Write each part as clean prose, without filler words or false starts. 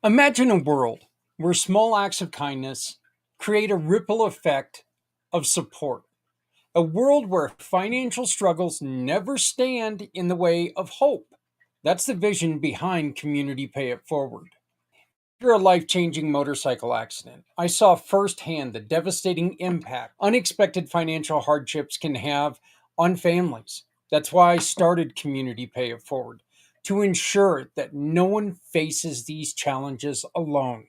Imagine a world where small acts of kindness create a ripple effect of support. A world where financial struggles never stand in the way of hope. That's the vision behind Community Pay It Forward. After a life changing motorcycle accident, I saw firsthand the devastating impact unexpected financial hardships can have on families. That's why I started Community Pay It Forward, to ensure that no one faces these challenges alone.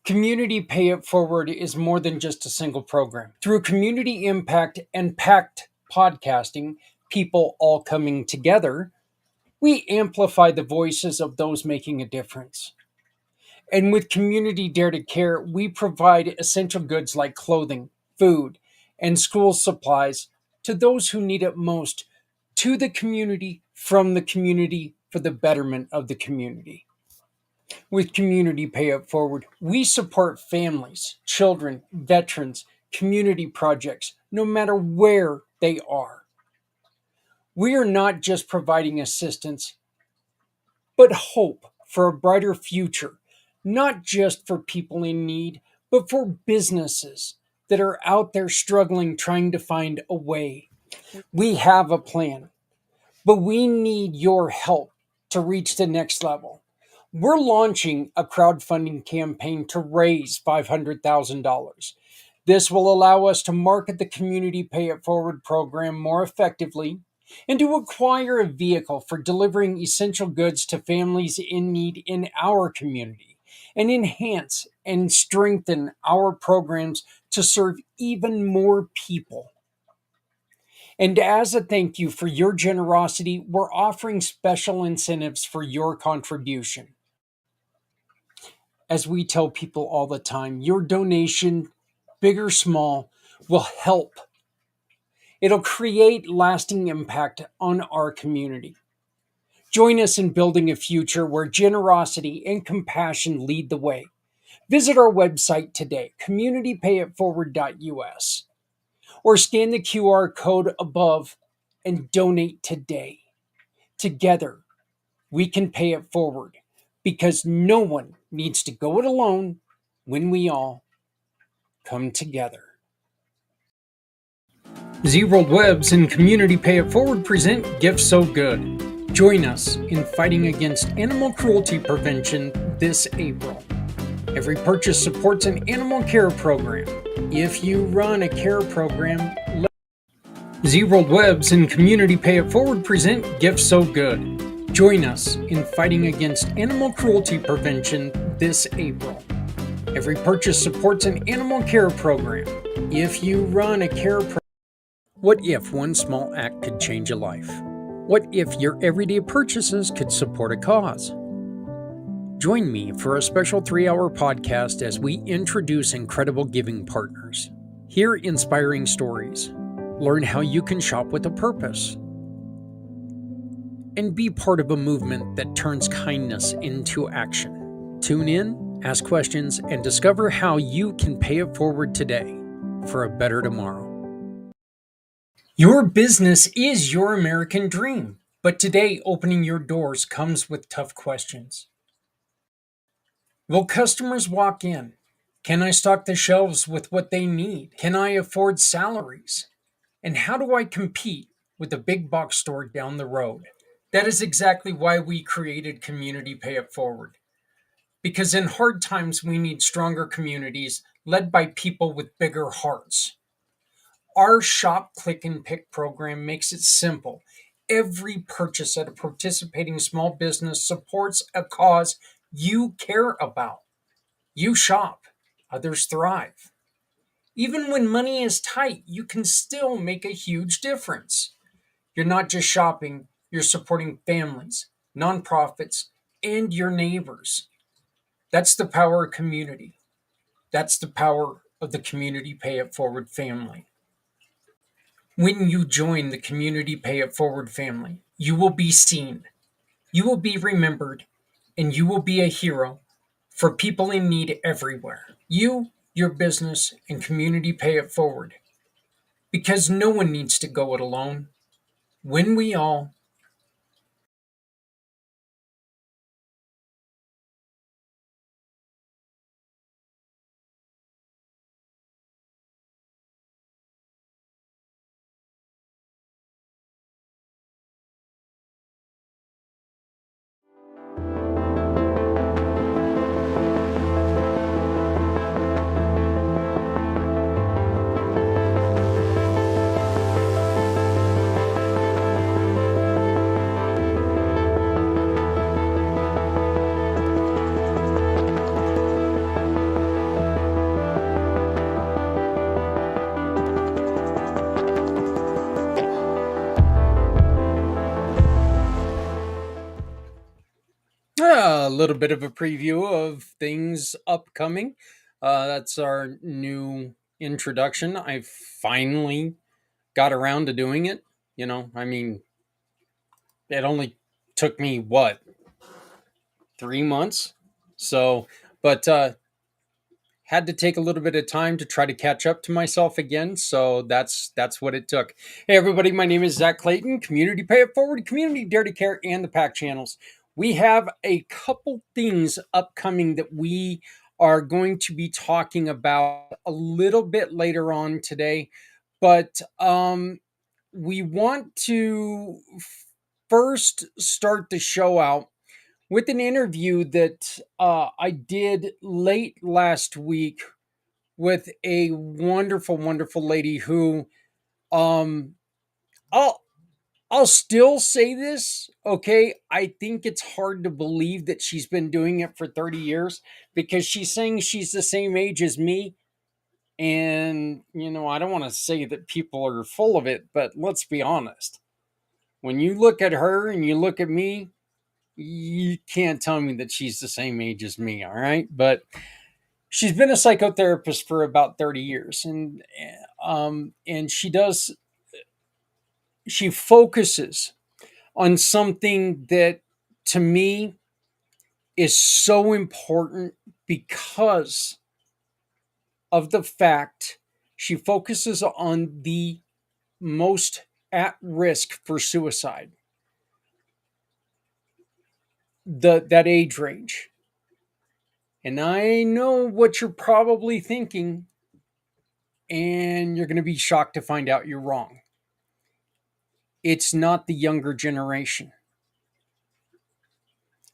Community Pay It Forward is more than just a single program. Through community impact and packed podcasting, people all coming together, we amplify the voices of those making a difference. And with Community Dare to Care, we provide essential goods like clothing, food, and school supplies to those who need it most, to the community, from the community, for the betterment of the community. With Community Pay It Forward, we support families, children, veterans, community projects, no matter where they are. We are not just providing assistance, but hope for a brighter future, not just for people in need, but for businesses that are out there struggling, trying to find a way. We have a plan, but we need your help to reach the next level. We're launching a crowdfunding campaign to raise $500,000. This will allow us to market the Community Pay It Forward program more effectively and to acquire a vehicle for delivering essential goods to families in need in our community and enhance and strengthen our programs to serve even more people. And as a thank you for your generosity, we're offering special incentives for your contribution. As we tell people all the time, your donation, big or small, will help. It'll create lasting impact on our community. Join us in building a future where generosity and compassion lead the way. Visit our website today, communitypayitforward.us, or scan the QR code above and donate today. Together, we can pay it forward because no one needs to go it alone when we all come together. Z-World Webs and Community Pay It Forward present Gifts So Good. Join us in fighting against animal cruelty prevention this April. Every purchase supports an animal care program. If you run a care program, Z-World Webs and Community Pay It Forward present Gifts So Good. Join us in fighting against animal cruelty prevention this April. Every purchase supports an animal care program. If you run a care program, what if one small act could change a life? What if your everyday purchases could support a cause? Join me for a special 3-hour podcast as we introduce incredible giving partners. Hear inspiring stories. Learn how you can shop with a purpose. And be part of a movement that turns kindness into action. Tune in, ask questions, and discover how you can pay it forward today for a better tomorrow. Your business is your American dream, but today opening your doors comes with tough questions. Will customers walk in? Can I stock the shelves with what they need? Can I afford salaries? And how do I compete with the big box store down the road? That is exactly why we created Community Pay It Forward. Because in hard times, we need stronger communities led by people with bigger hearts. Our Shop, Click, and Pick program makes it simple. Every purchase at a participating small business supports a cause you care about. You shop, others thrive. Even when money is tight, you can still make a huge difference. You're not just shopping, you're supporting families, nonprofits, and your neighbors. That's the power of community. That's the power of the Community Pay It Forward family. When you join the Community Pay It Forward family, you will be seen, you will be remembered, and you will be a hero for people in need everywhere. You, your business, and Community Pay It Forward. Because no one needs to go it alone when we all little bit of a preview of things upcoming. That's our new introduction. I finally got around to doing it. I mean, it only took me what, 3 months? So, but had to take a little bit of time to try to catch up to myself again. So that's what it took. Hey everybody, my name is Zak Clayton, Community Pay It Forward, Community Dare to Care, and the Pack channels. We have a couple things upcoming that we are going to be talking about a little bit later on today, but we want to first start the show out with an interview that I did late last week with a wonderful, wonderful lady who, um, I'll I'll still say this, okay? I think it's hard to believe that she's been doing it for 30 years because she's saying she's the same age as me. And, I don't want to say that people are full of it, but let's be honest. When you look at her and you look at me, you can't tell me that she's the same age as me, all right? But she's been a psychotherapist for about 30 years, and she focuses on something that to me is so important because of the fact she focuses on the most at risk for suicide, that age range. And I know what you're probably thinking, and you're going to be shocked to find out you're wrong. It's not the younger generation.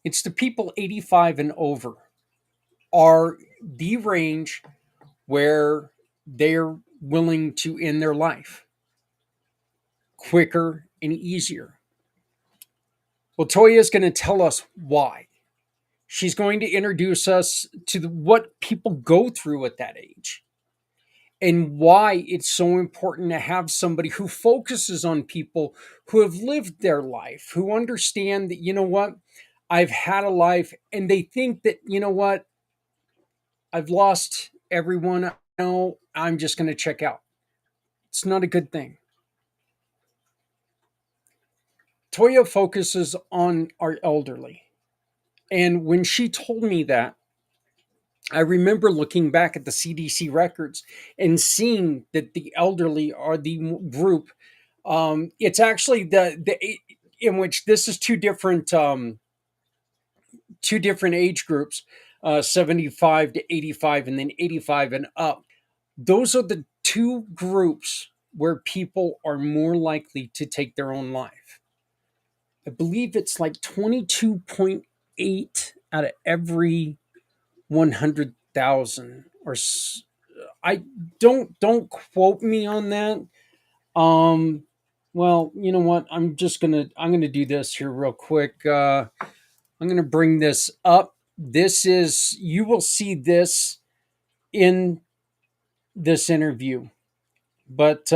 It's the people 85 and over are the range where they're willing to end their life quicker and easier. Well, Toya is going to tell us why. She's going to introduce us to what people go through at that age and why it's so important to have somebody who focuses on people who have lived their life, who understand that, I've had a life, and they think that, I've lost everyone I know, I'm just going to check out. It's not a good thing. Toya focuses on our elderly. And when she told me that, I remember looking back at the CDC records and seeing that the elderly are the group. It's actually the in which this is two different age groups, 75 to 85, and then 85 and up. Those are the two groups where people are more likely to take their own life. I believe it's like 22.8 out of every 100,000, or I don't quote me on that. Well, you know what? I'm gonna do this here real quick. I'm gonna bring this up. You will see this in this interview, but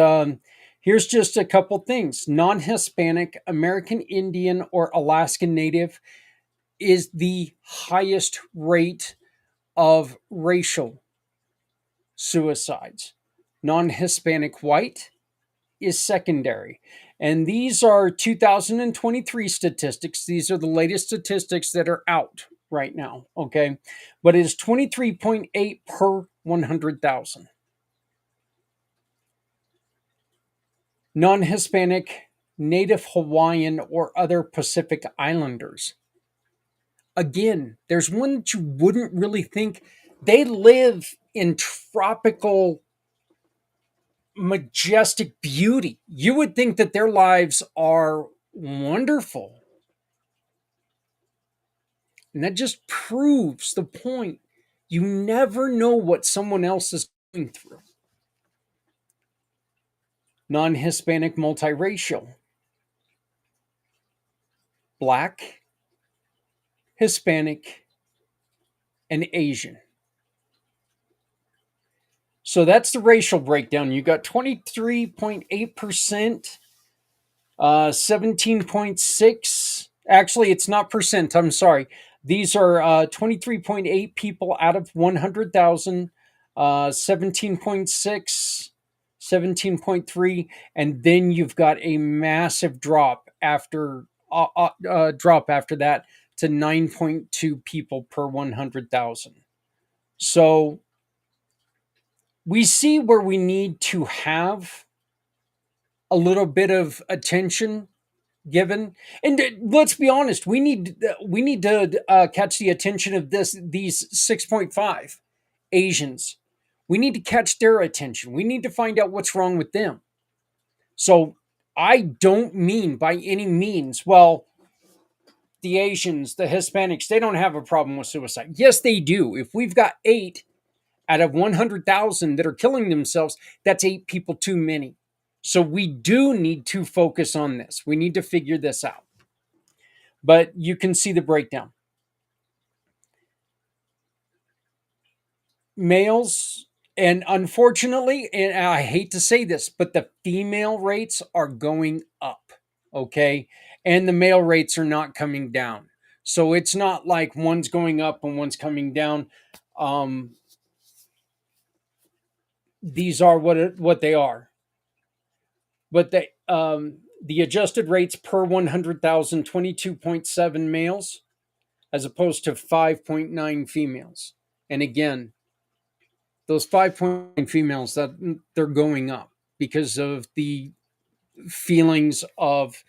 here's just a couple things. Non-Hispanic, American Indian, or Alaskan Native is the highest rate of racial suicides. Non-Hispanic white is secondary. And these are 2023 statistics. These are the latest statistics that are out right now, okay? But it is 23.8 per 100,000. Non-Hispanic, Native Hawaiian, or other Pacific Islanders. Again, there's one that you wouldn't really think. They live in tropical, majestic beauty. You would think that their lives are wonderful. And that just proves the point. You never know what someone else is going through. Non-Hispanic, multiracial. Black, Hispanic, and Asian. So that's the racial breakdown. You got 23.8%, 17.6. Actually, it's not percent. I'm sorry. These are 23.8 people out of 100,000, 17.6, 17.3, and then you've got a massive drop after that to 9.2 people per 100,000. So we see where we need to have a little bit of attention given, and let's be honest, we need to catch the attention of these 6.5 Asians. We need to catch their attention. We need to find out what's wrong with them. So I don't mean by any means, well, the Asians, the Hispanics, they don't have a problem with suicide. Yes, they do. If we've got 8 out of 100,000 that are killing themselves, that's 8 people too many. So we do need to focus on this. We need to figure this out. But you can see the breakdown. Males, and unfortunately, and I hate to say this, but the female rates are going up, okay? And the male rates are not coming down. So it's not like one's going up and one's coming down. Um, these are what they are. But the adjusted rates per 100,000, 22.7 males as opposed to 5.9 females. And again, those 5 point females, that they're going up because of the feelings of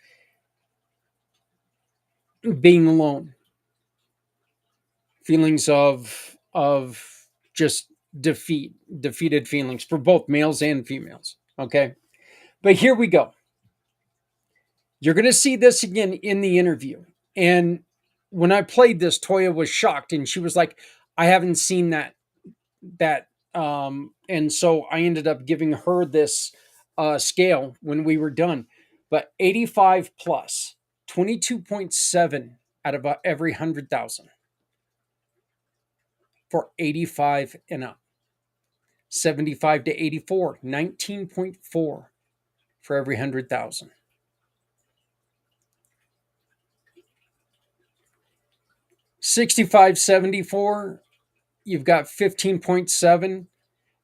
being alone, feelings of just defeated feelings for both males and females. Okay, but here we go. You're going to see this again in the interview. And when I played this, Toya was shocked and she was like, I haven't seen that and so I ended up giving her this scale when we were done. But 85 plus, 22.7 out of every 100,000 for 85 and up. 75 to 84, 19.4 for every 100,000. 65, 74, you've got 15.7,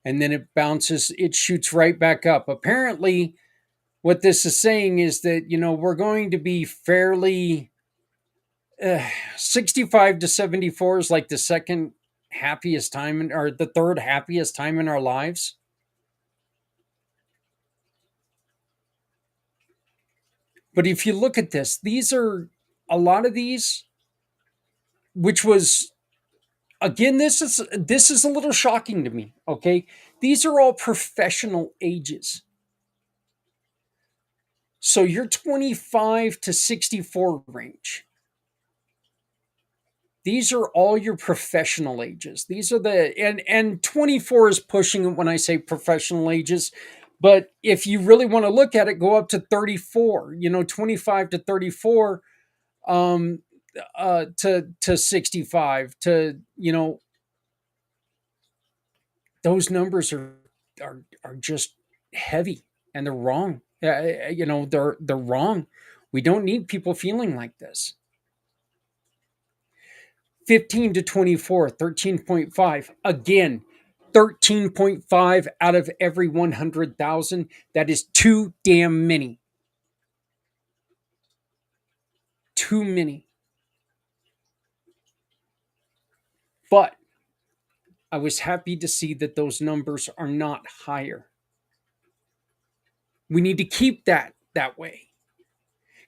and then it bounces, it shoots right back up. Apparently, what this is saying is that, we're going to be fairly 65 to 74 is like the second happiest time or the third happiest time in our lives. But if you look at this, these are a lot of these, which was again, this is a little shocking to me. Okay, these are all professional ages. So you're 25 to 64 range. These are all your professional ages. These are and 24 is pushing it when I say professional ages. But if you really want to look at it, go up to 34, 25 to 34, to 65 to, those numbers are just heavy and they're wrong. They're wrong. We don't need people feeling like this. 15 to 24, 13.5. Again, 13.5 out of every 100,000. That is too damn many. Too many. But I was happy to see that those numbers are not higher. We need to keep that way.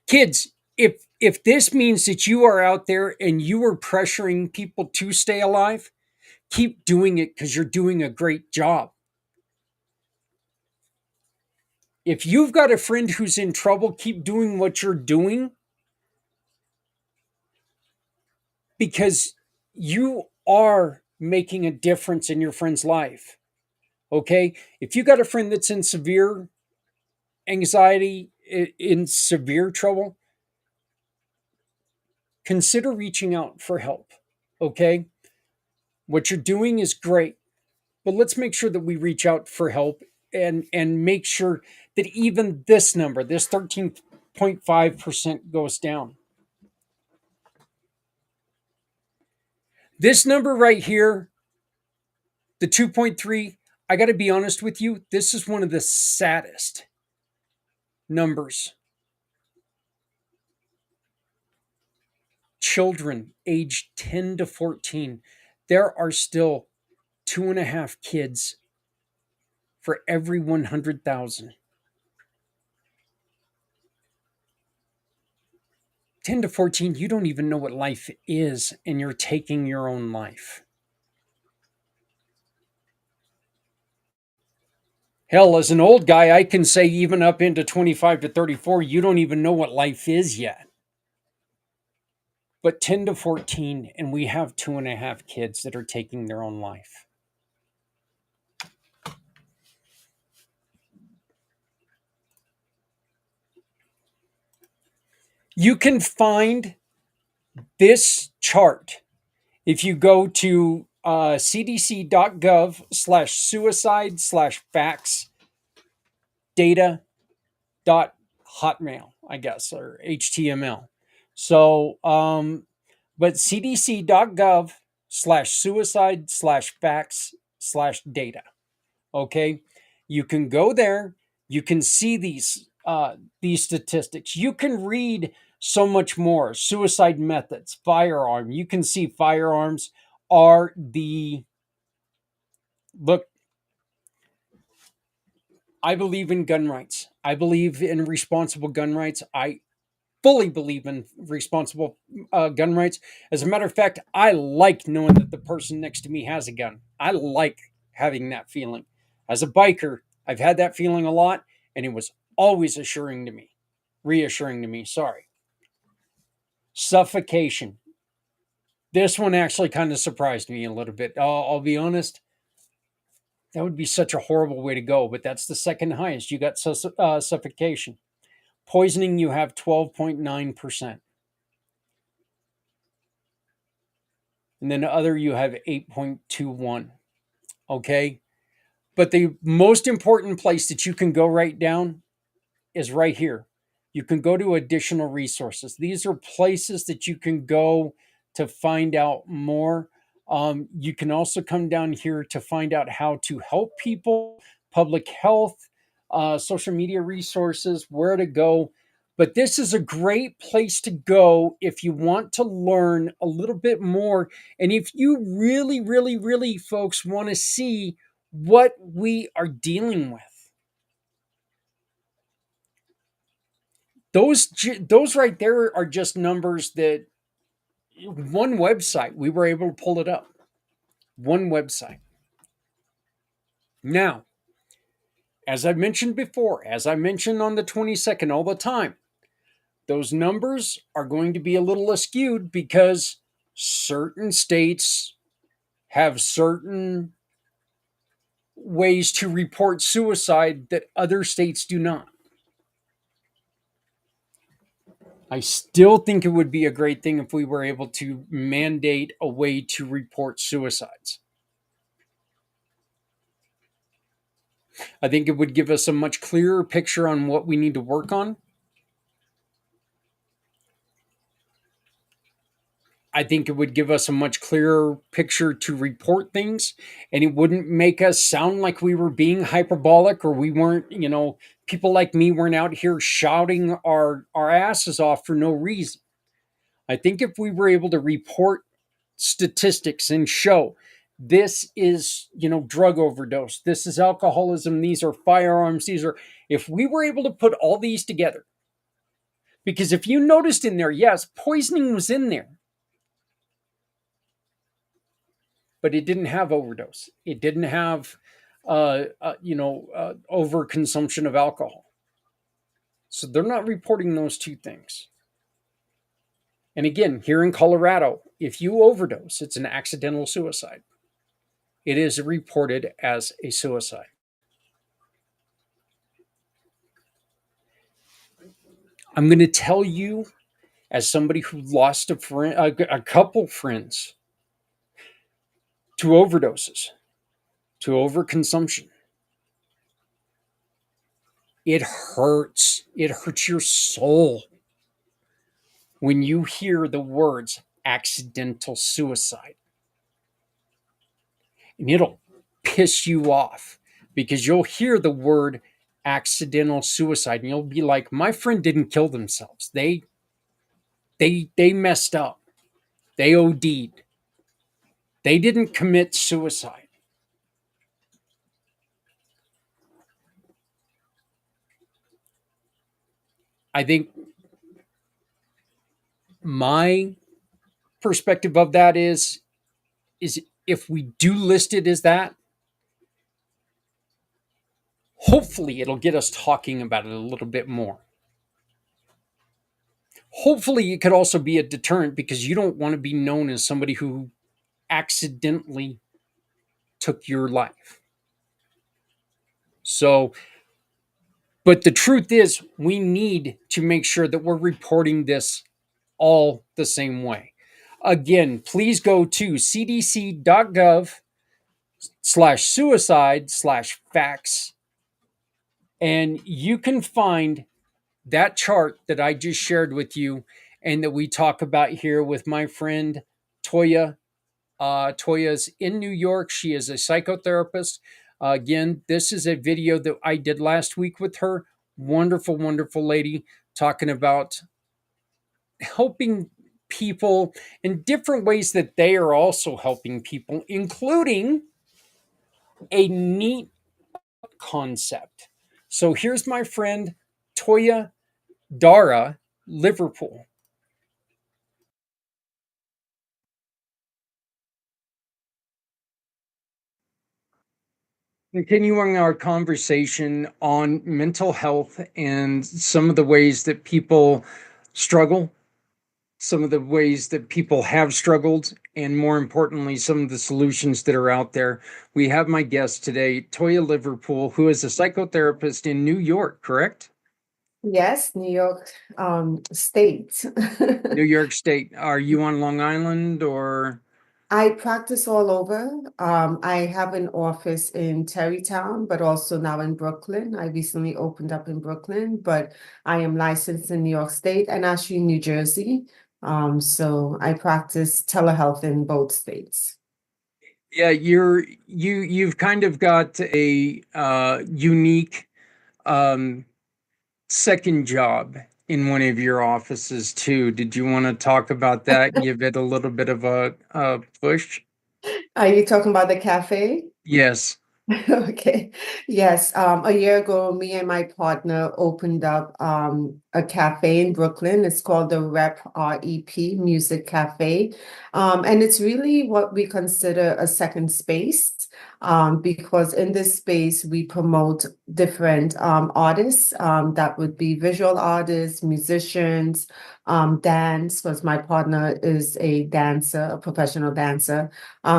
Kids, if this means that you are out there and you are pressuring people to stay alive, keep doing it because you're doing a great job. If you've got a friend who's in trouble, keep doing what you're doing because you are making a difference in your friend's life. Okay? If you got a friend that's in severe anxiety, in severe trouble, consider reaching out for help. Okay? What you're doing is great, but let's make sure that we reach out for help and make sure that even this number, this 13.5% goes down. This number right here, the 2.3, I got to be honest with you, this is one of the saddest numbers. Children aged 10 to 14, there are still 2.5 kids for every 100,000. 10 to 14, you don't even know what life is, and you're taking your own life. Hell, as an old guy, I can say even up into 25 to 34, you don't even know what life is yet. But 10 to 14, and we have 2.5 kids that are taking their own life. You can find this chart if you go to cdc.gov/suicide/facts data dot hotmail, I guess, or HTML. So, but cdc.gov/suicide/facts/data. Okay, you can go there. You can see these statistics. You can read so much more. Suicide methods, firearm. You can see firearms are the look. I believe in gun rights. I believe in responsible gun rights. I fully believe in responsible gun rights. As a matter of fact, I like knowing that the person next to me has a gun. I like having that feeling. As a biker, I've had that feeling a lot, and it was always reassuring to me. Sorry. Suffocation. This one actually kind of surprised me a little bit. I'll be honest. That would be such a horrible way to go, but that's the second highest. You got suffocation. Poisoning, you have 12.9%. And then other, you have 8.21. Okay. But the most important place that you can go right down is right here. You can go to additional resources. These are places that you can go to find out more. You can also come down here to find out how to help people, public health, social media resources, where to go. But this is a great place to go if you want to learn a little bit more. And if you really, really, really, folks, want to see what we are dealing with. Those right there are just numbers that one website we were able to pull it up. One website. Now, as I mentioned before, as I mentioned on the 22nd all the time, those numbers are going to be a little askewed because certain states have certain ways to report suicide that other states do not. I still think it would be a great thing if we were able to mandate a way to report suicides. I think it would give us a much clearer picture on what we need to work on. I think it would give us a much clearer picture to report things, and it wouldn't make us sound like we were being hyperbolic or we weren't, people like me weren't out here shouting our asses off for no reason. I think if we were able to report statistics and show this is, drug overdose, this is alcoholism, these are firearms, if we were able to put all these together, because if you noticed in there, yes, poisoning was in there, but it didn't have overdose. It didn't have, overconsumption of alcohol. So they're not reporting those two things. And again, here in Colorado, if you overdose, it's an accidental suicide. It is reported as a suicide. I'm going to tell you, as somebody who lost a couple friends to overdoses, to overconsumption, it hurts. It hurts your soul when you hear the words accidental suicide. and it'll piss you off because you'll hear the word accidental suicide and you'll be like, my friend didn't kill themselves. They messed up. They OD'd. They didn't commit suicide. I think my perspective of that is if we do list it as that, hopefully it'll get us talking about it a little bit more. Hopefully it could also be a deterrent because you don't want to be known as somebody who accidentally took your life. So, but the truth is, we need to make sure that we're reporting this all the same way. Again, please go to cdc.gov/suicide/facts, and you can find that chart that I just shared with you and that we talk about here with my friend Toya. Toya's in New York. She is a psychotherapist. Again, this is a video that I did last week with her. Wonderful, wonderful lady talking about helping people in different ways that they are also helping people, including a neat concept. So here's my friend Toya Dara Liverpool. Continuing our conversation on mental health and some of the ways that people struggle, some of the ways that people have struggled, and more importantly, some of the solutions that are out there. We have my guest today, Toya Liverpool, who is a psychotherapist in New York, correct? Yes, New York State. New York State. Are you on Long Island or? I practice all over. I have an office in Terrytown, but also now in Brooklyn. I recently opened up in Brooklyn, but I am licensed in New York State and actually New Jersey. So I practice telehealth in both states. Yeah, you've kind of got a unique um second job in one of your offices too. Did you want to talk about that? Give it a little bit of a push? Are you talking about the cafe? Yes. Okay. Yes. A year ago, me and my partner opened up a cafe in Brooklyn. It's called the REP Music Cafe. And it's really what we consider a second space. Because in this space we promote different artists. That would be visual artists, musicians, dance, because my partner is a dancer, a professional dancer.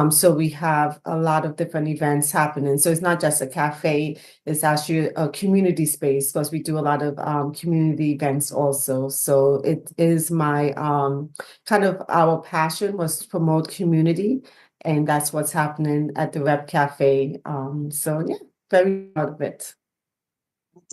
So we have a lot of different events happening. So it's not just a cafe, it's actually a community space because we do a lot of community events also. So it is my kind of our passion was to promote community, and that's what's happening at the Rep Cafe. So yeah, very proud of it.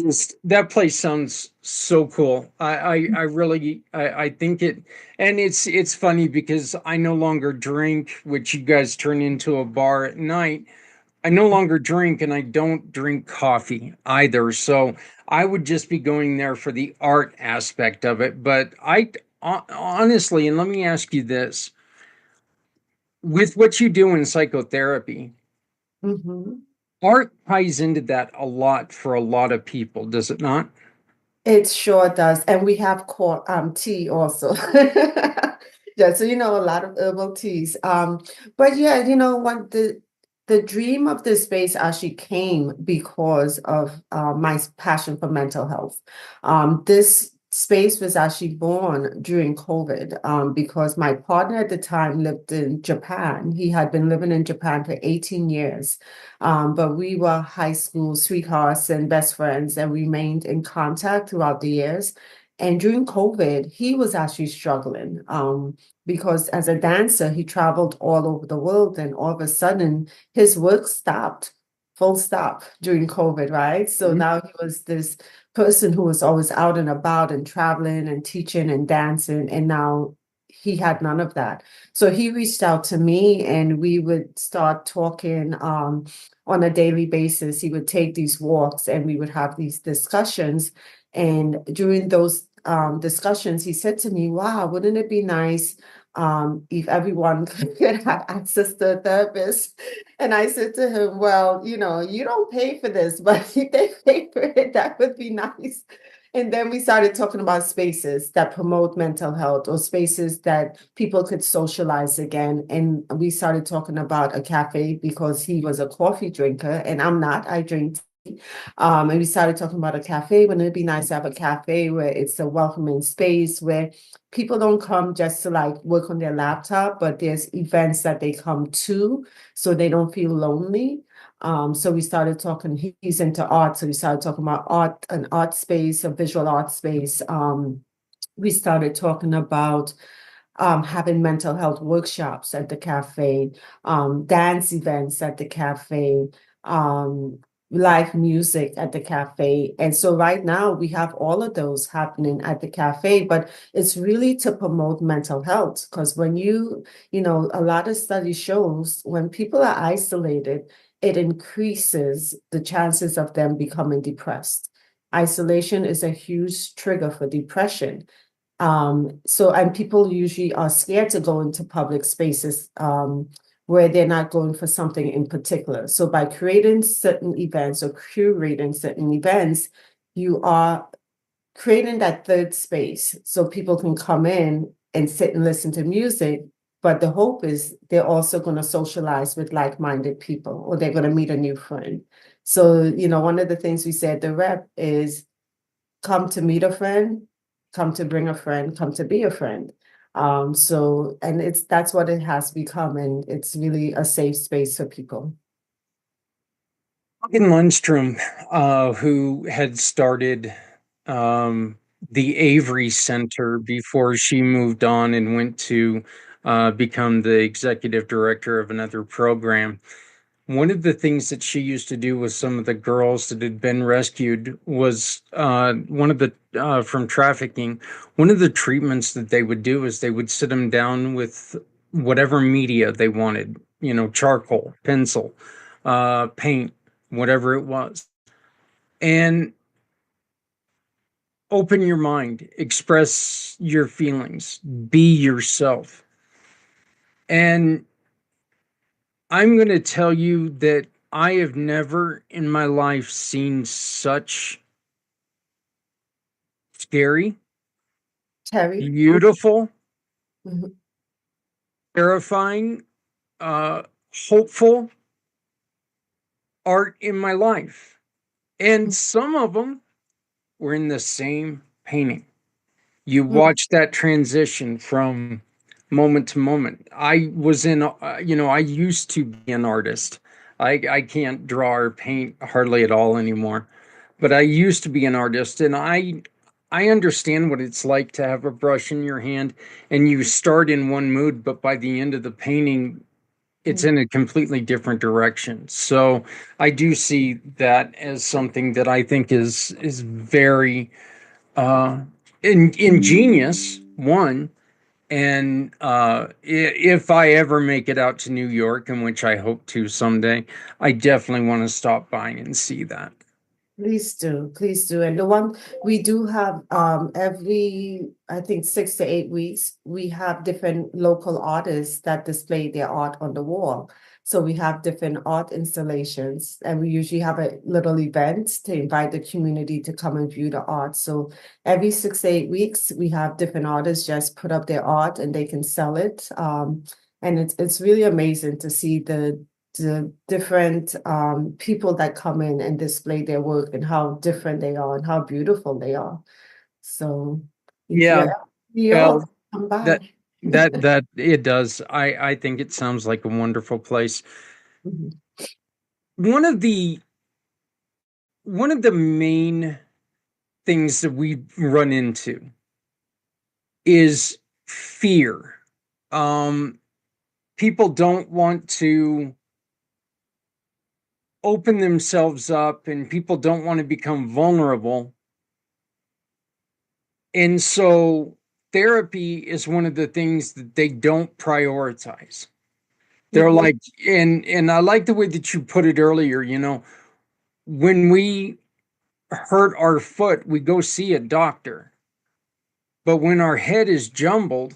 Just that place sounds so cool. I really I think it, and it's funny because I no longer drink, which you guys turn into a bar at night. I no longer drink and I don't drink coffee either. So I would just be going there for the art aspect of it. But honestly, and let me ask you this, with what you do in psychotherapy, Mhm. art ties into that a lot for a lot of people, does it not? It sure does. And we have tea also. Yeah, so a lot of herbal teas. But yeah, what the dream of this space actually came because of my passion for mental health. This space was actually born during COVID, because my partner at the time lived in Japan. He had been living in Japan for 18 years. But we were high school sweethearts and best friends and remained in contact throughout the years. And during COVID, he was actually struggling, because as a dancer, he traveled all over the world, and all of a sudden his work stopped, full stop during COVID, right? So Mhm. now he was this person who was always out and about and traveling and teaching and dancing. And now he had none of that. So he reached out to me and we would start talking on a daily basis. He would take these walks and we would have these discussions. And during those discussions, he said to me, wow, wouldn't it be nice if everyone could have access to a therapist? And I said to him, well, you don't pay for this, but if they pay for it, that would be nice. And then we started talking about spaces that promote mental health or spaces that people could socialize again. And we started talking about a cafe because he was a coffee drinker and I'm not, I drink tea. And we started talking about a cafe. Wouldn't it be nice to have a cafe where it's a welcoming space where people don't come just to like work on their laptop, but there's events that they come to so they don't feel lonely. So we started talking, he's into art, so we started talking about art, an art space, a visual art space. We started talking about having mental health workshops at the cafe, dance events at the cafe, um, live music at the cafe. And so right now we have all of those happening at the cafe, but it's really to promote mental health. Because when a lot of study shows when people are isolated, it increases the chances of them becoming depressed. Isolation is a huge trigger for depression. And people usually are scared to go into public spaces where they're not going for something in particular. So by creating certain events or curating certain events, you are creating that third space so people can come in and sit and listen to music. But the hope is they're also going to socialize with like-minded people or they're going to meet a new friend. So, one of the things we say at the rep is come to meet a friend, come to bring a friend, come to be a friend. And that's what it has become, and it's really a safe space for people. In Lundstrom, who had started um, the Avery Center before she moved on and went to become the executive director of another program. One of the things that she used to do with some of the girls that had been rescued was one of the from trafficking. One of the treatments that they would do is they would sit them down with whatever media they wanted, charcoal, pencil, paint, whatever it was, and open your mind, express your feelings, be yourself. And I'm going to tell you that I have never in my life seen such scary, Terry? beautiful, Mhm. terrifying, uh, hopeful art in my life. And some of them were in the same painting. You watch that transition from moment to moment. I was in, I used to be an artist. I can't draw or paint hardly at all anymore, but I used to be an artist, and I understand what it's like to have a brush in your hand and you start in one mood, but by the end of the painting, it's in a completely different direction. So I do see that as something that I think is very uh, ingenious. One, and if I ever make it out to New York, in which I hope to someday, I definitely want to stop by and see that. Please do, please do. And the one we do have every, I think 6 to 8 weeks, we have different local artists that display their art on the wall. So we have different art installations, and we usually have a little event to invite the community to come and view the art. So every 6 to 8 weeks, we have different artists just put up their art and they can sell it. And it's really amazing to see the different people that come in and display their work and how different they are and how beautiful they are. So if Yeah, you're at New York, well, come that by. that it does. I think it sounds like a wonderful place. Mhm. One of the one of the main things that we run into is fear. Um, People don't want to open themselves up, and people don't want to become vulnerable. And so therapy is one of the things that they don't prioritize. They're Mhm, like, and I like the way that you put it earlier, when we hurt our foot, we go see a doctor. But when our head is jumbled,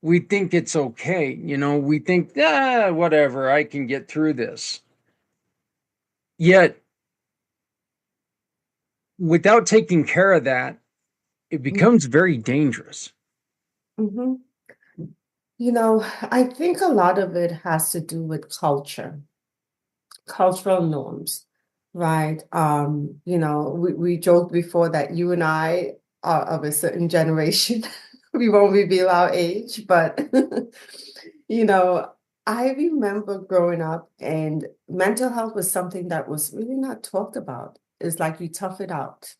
we think it's okay. We think, whatever, I can get through this. Yet, without taking care of that, it mhm, becomes very dangerous. mhm. I think a lot of it has to do with cultural norms, right? We joked before that you and I are of a certain generation. We won't reveal our age, but you know, I remember growing up and mental health was something that was really not talked about. It's like you tough it out.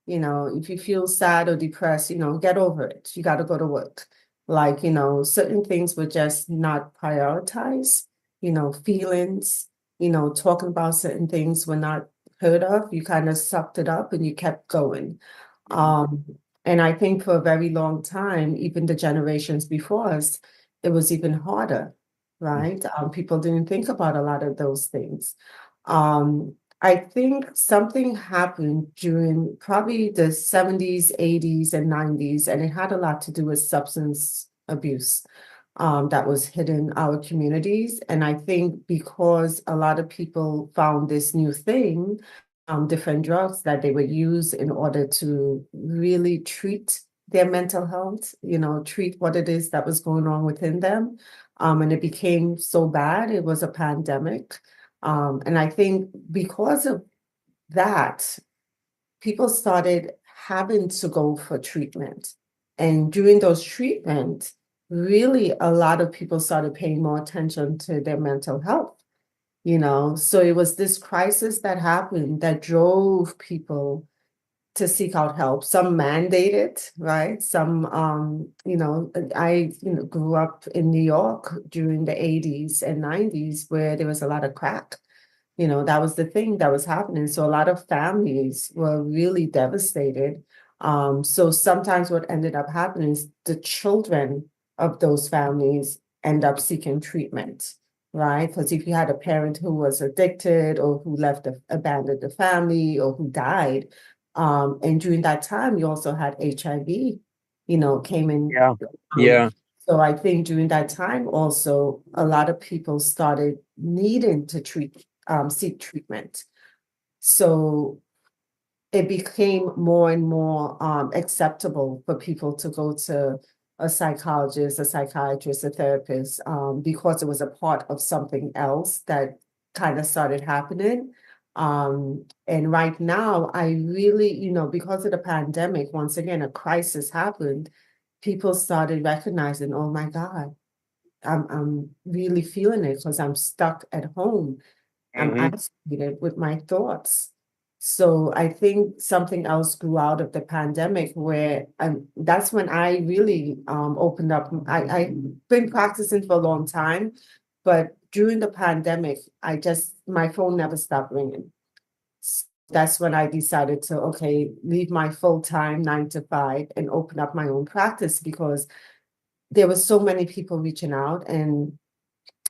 If you feel sad or depressed, get over it. You got to go to work. Like, certain things were just not prioritized, feelings, talking about certain things were not heard of. You kind of sucked it up and you kept going. Mhm. Um, and I think for a very long time, even the generations before us, it was even harder, right? People didn't think about a lot of those things. I think something happened during probably the 70s, 80s, and 90s, and it had a lot to do with substance abuse that was hitting our communities. And I think because a lot of people found this new thing, different drugs that they would use in order to really treat their mental health, treat what it is that was going on within them. And it became so bad, it was a pandemic. And I think because of that, people started having to go for treatment. And during those treatments, really a lot of people started paying more attention to their mental health. So it was this crisis that happened that drove people to seek out help. Some mandated, right? Some, I grew up in New York during the 80s and 90s where there was a lot of crack. That was the thing that was happening. So a lot of families were really devastated. So sometimes what ended up happening is the children of those families end up seeking treatment, right? Because if you had a parent who was addicted or who abandoned the family or who died, and during that time, you also had HIV, came in. Yeah. Um, Yeah. so I think during that time also, a lot of people started needing to seek treatment. So it became more and more acceptable for people to go to a psychologist, a psychiatrist, a therapist, because it was a part of something else that kind of started happening. And right now, I really, because of the pandemic, once again, a crisis happened, people started recognizing, oh my God, I'm really feeling it because I'm stuck at home. I'm Hmm. isolated with my thoughts. So I think something else grew out of the pandemic where that's when I really opened up. I've been practicing for a long time, but during the pandemic, my phone never stopped ringing. That's when I decided to, okay, leave my full-time 9 to 5 and open up my own practice because there were so many people reaching out and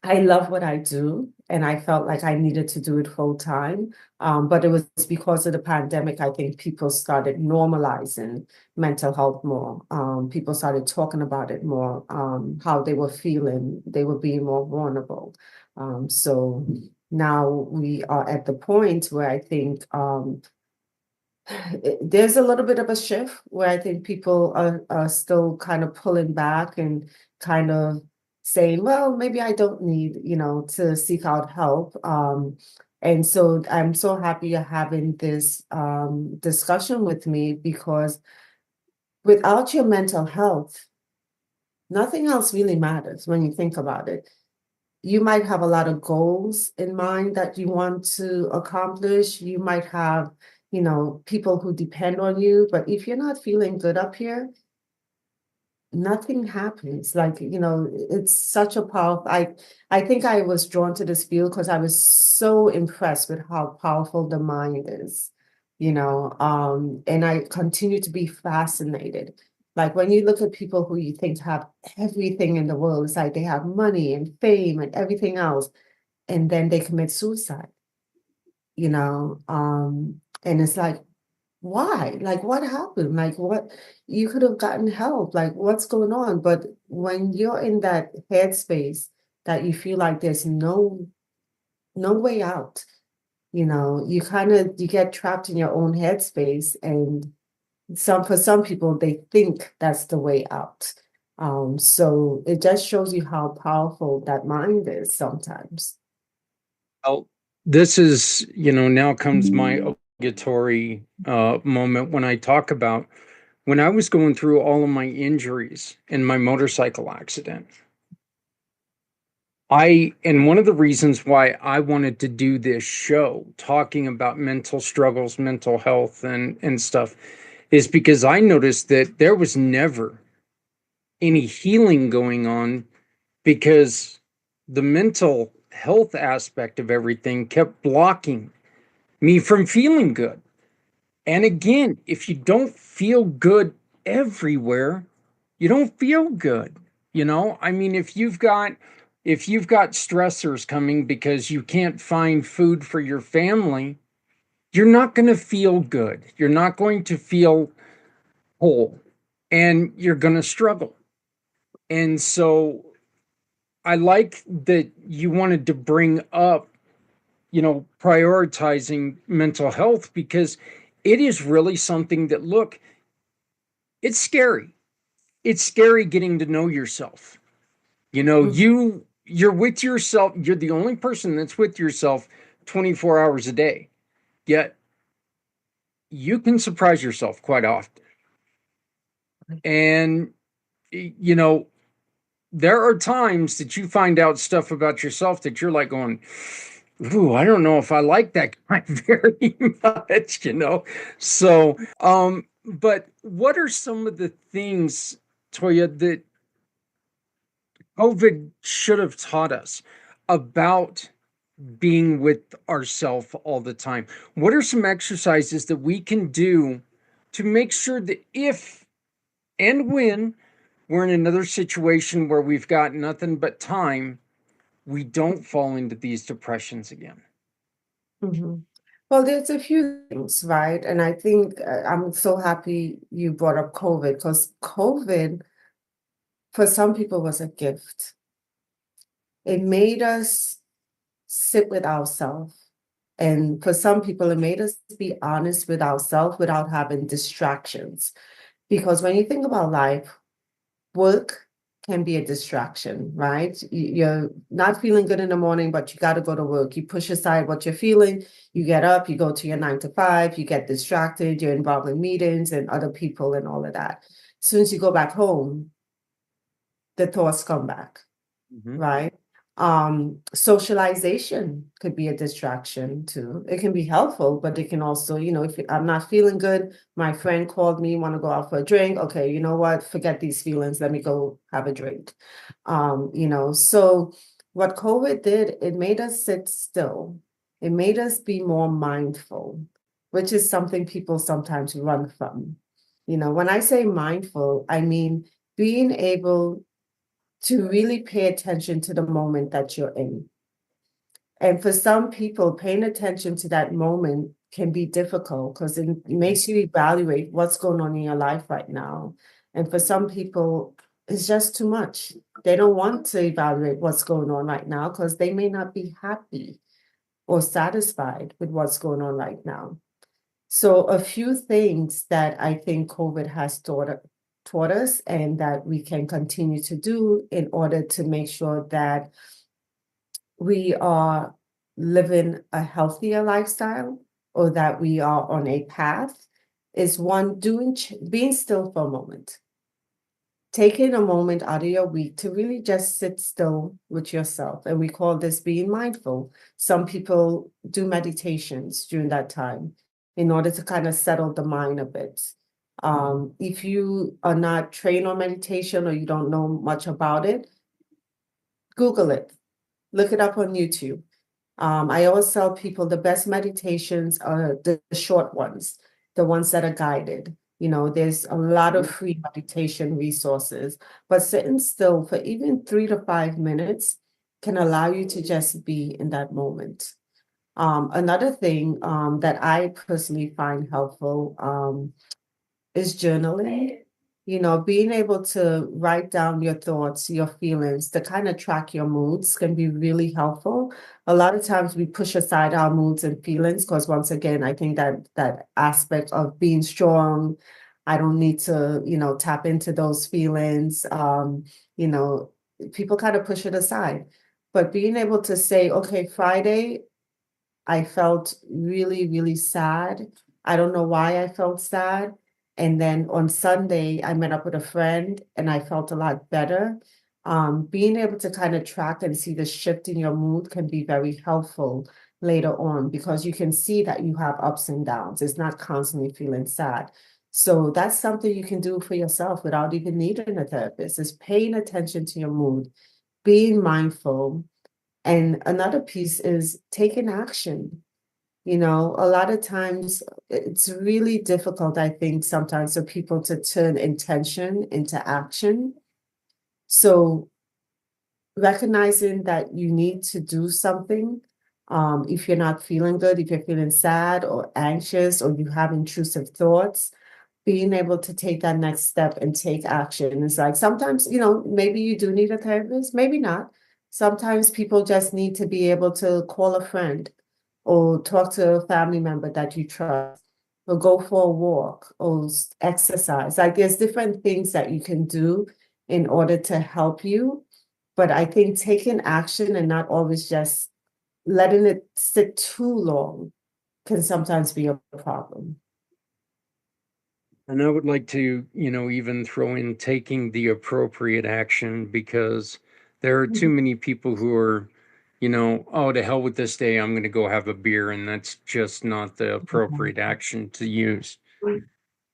I love what I do, and I felt like I needed to do it full time. But it was because of the pandemic, I think people started normalizing mental health more. People started talking about it more, how they were feeling, they were being more vulnerable. So now we are at the point where I think there's a little bit of a shift where I think people are still kind of pulling back and kind of saying, well, maybe I don't need, to seek out help. And so I'm so happy you're having this discussion with me because without your mental health, nothing else really matters when you think about it. You might have a lot of goals in mind that you want to accomplish. You might have, people who depend on you. But if you're not feeling good up here, nothing happens. Like, it's such a powerful, I think I was drawn to this field because I was so impressed with how powerful the mind is, and I continue to be fascinated. Like when you look at people who you think have everything in the world, it's like they have money and fame and everything else, and then they commit suicide, you know? And it's like, why? Like, what happened? Like, what you could have gotten help. Like, what's going on? But when you're in that headspace that you feel like there's no way out, you kind of you get trapped in your own headspace, and for some people they think that's the way out. So it just shows you how powerful that mind is sometimes. Well, this is, now comes my obligatory moment when I talk about when I was going through all of my injuries in my motorcycle accident. And one of the reasons why I wanted to do this show, talking about mental struggles, mental health, and stuff, is because I noticed that there was never any healing going on because the mental health aspect of everything kept blocking me from feeling good. And again, if you don't feel good everywhere, you don't feel good. I mean, if you've got stressors coming because you can't find food for your family, you're not going to feel good. You're not going to feel whole, and you're going to struggle. And so I like that you wanted to bring up, prioritizing mental health, because it is really something that, look, it's scary. It's scary getting to know yourself. Mhm. You're with yourself. You're the only person that's with yourself 24 hours a day. Yet you can surprise yourself quite often. And you know, there are times that you find out stuff about yourself that you're like going, ooh, I don't know if I like that guy very much. So, but what are some of the things, Toya, that COVID should have taught us about being with ourselves all the time? What are some exercises that we can do to make sure that if and when we're in another situation where we've got nothing but time, we don't fall into these depressions again? Mhm. Well, there's a few things, right? And I think I'm so happy you brought up COVID, because COVID for some people was a gift. It made us sit with ourselves. And for some people, it made us be honest with ourselves without having distractions. Because when you think about life, work can be a distraction, right? You're not feeling good in the morning, but you got to go to work. You push aside what you're feeling, you get up, you go to your 9 to 5, you get distracted, you're involved in meetings and other people and all of that. As soon as you go back home, the thoughts come back, Mhm. right? Socialization could be a distraction too. It can be helpful, but it can also, if I'm not feeling good, my friend called me, want to go out for a drink. Okay, you know what? Forget these feelings. Let me go have a drink. So what COVID did, it made us sit still. It made us be more mindful, which is something people sometimes run from. When I say mindful, I mean being able to really pay attention to the moment that you're in. And for some people, paying attention to that moment can be difficult because it makes you evaluate what's going on in your life right now. And for some people, it's just too much. They don't want to evaluate what's going on right now because they may not be happy or satisfied with what's going on right now. So a few things that I think COVID has taught us and that we can continue to do in order to make sure that we are living a healthier lifestyle, or that we are on a path, is one, being still for a moment. Taking a moment out of your week to really just sit still with yourself. And we call this being mindful. Some people do meditations during that time in order to kind of settle the mind a bit. If you are not trained on meditation or you don't know much about it, Google it, look it up on YouTube. I always tell people the best meditations are the short ones, the ones that are guided. There's a lot of free meditation resources, but sitting still for even 3 to 5 minutes can allow you to just be in that moment. Another thing that I personally find helpful is journaling. Being able to write down your thoughts, your feelings, to kind of track your moods can be really helpful. A lot of times we push aside our moods and feelings because once again, I think that aspect of being strong, I don't need to, tap into those feelings. You know, People kind of push it aside. But being able to say, okay, Friday, I felt really, really sad. I don't know why I felt sad. And then on Sunday, I met up with a friend and I felt a lot better. Being able to kind of track and see the shift in your mood can be very helpful later on because you can see that you have ups and downs. It's not constantly feeling sad. So that's something you can do for yourself without even needing a therapist, is paying attention to your mood, being mindful, and another piece is taking action. A lot of times it's really difficult, I think, sometimes for people to turn intention into action. So recognizing that you need to do something, if you're not feeling good, if you're feeling sad or anxious, or you have intrusive thoughts, being able to take that next step and take action is like sometimes, maybe you do need a therapist, maybe not. Sometimes people just need to be able to call a friend or talk to a family member that you trust, or go for a walk or exercise. Like there's different things that you can do in order to help you. But I think taking action and not always just letting it sit too long can sometimes be a problem. And I would like to, even throw in taking the appropriate action because there are too Mhm. many people who are, oh, to hell with this day, I'm going to go have a beer. And that's just not the appropriate action to use.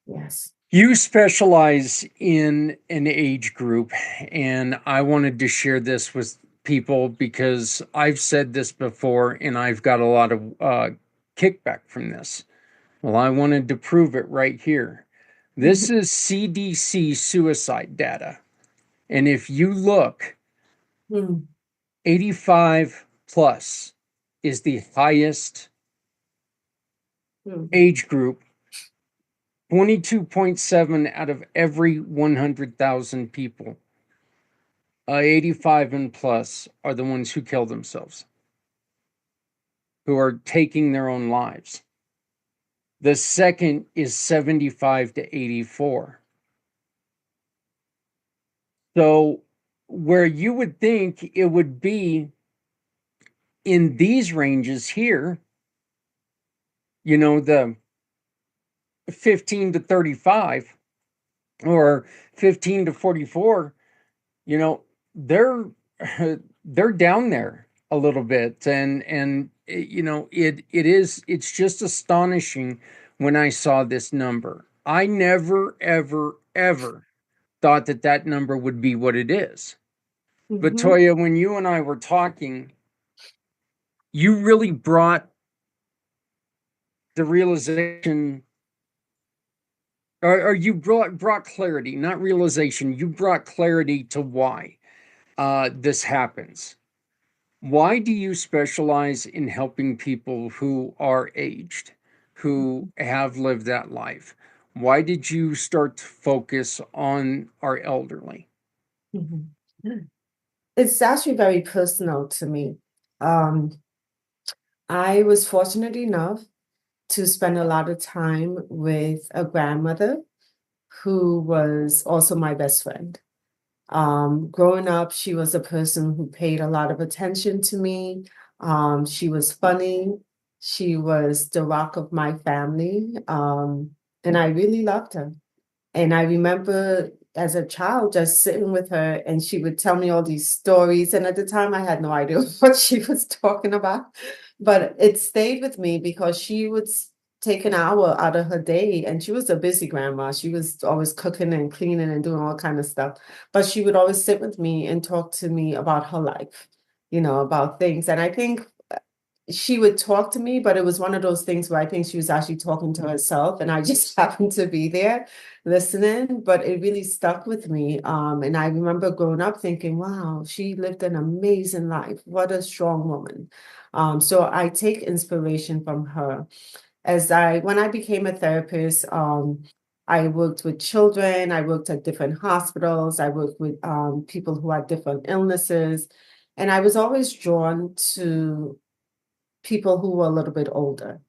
Yes. You specialize in an age group, and I wanted to share this with people because I've said this before and I've got a lot of kickback from this. Well, I wanted to prove it right here. This is CDC suicide data. And if you look, Mm, 85 plus is the highest mm, age group. 22.7 out of every 100,000 people, 85 and plus, are the ones who kill themselves, who are taking their own lives. The second is 75 to 84. So, where you would think it would be in these ranges here, the 15 to 35 or 15 to 44, you know, they're they're down there a little bit, and it's just astonishing when I saw this number. I never ever thought that number would be what it is. But mhm, Toya, when you and I were talking, you really brought the realization, or you brought clarity, not realization. You brought clarity to why this happens. Why do you specialize in helping people who are aged, who have lived that life? Why did you start to focus on our elderly? mhm. It's actually very personal to me. Um, I was fortunate enough to spend a lot of time with a grandmother who was also my best friend. Growing up, she was a person who paid a lot of attention to me. She was funny. She was the rock of my family. And I really loved her. And I remember as a child just sitting with her and she would tell me all these stories. And at the time, I had no idea what she was talking about. But it stayed with me because she would take an hour out of her day. And she was a busy grandma. She was always cooking and cleaning and doing all kind of stuff. But she would always sit with me and talk to me about her life, about things. And I think she would talk to me, but it was one of those things where I think she was actually talking to herself, and I just happened to be there listening. But it really stuck with me. And I remember growing up thinking, wow, she lived an amazing life. What a strong woman. So I take inspiration from her. When I became a therapist, I worked with children, I worked at different hospitals, I worked with people who had different illnesses. And I was always drawn to people who were a little bit older.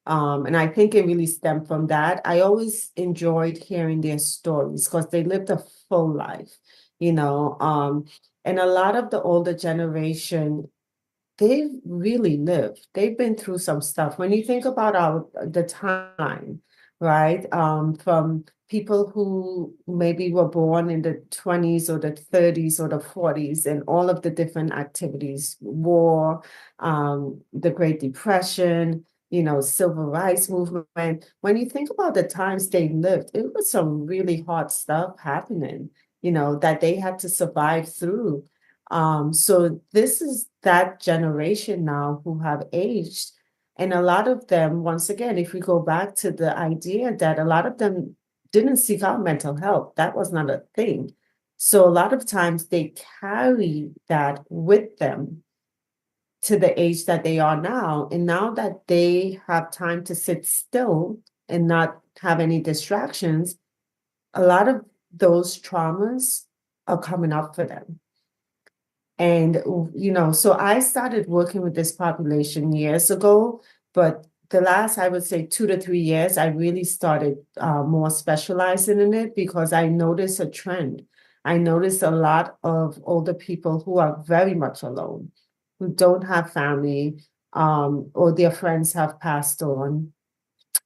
And I think it really stemmed from that. I always enjoyed hearing their stories because they lived a full life, you know. And a lot of the older generation, they've really lived. They've been through some stuff. When you think about the time, right? From people who maybe were born in the 20s or the 30s or the 40s and all of the different activities, war, the Great Depression, civil rights movement. When you think about the times they lived, it was some really hard stuff happening, that they had to survive through. So this is that generation now who have aged. And a lot of them, once again, if we go back to the idea that a lot of them didn't seek out mental health, that was not a thing. So a lot of times they carry that with them to the age that they are now. And now that they have time to sit still and not have any distractions, a lot of those traumas are coming up for them. And, so I started working with this population years ago, but the last, I would say, 2 to 3 years, I really started more specializing in it because I noticed a trend. I noticed a lot of older people who are very much alone, who don't have family, or their friends have passed on.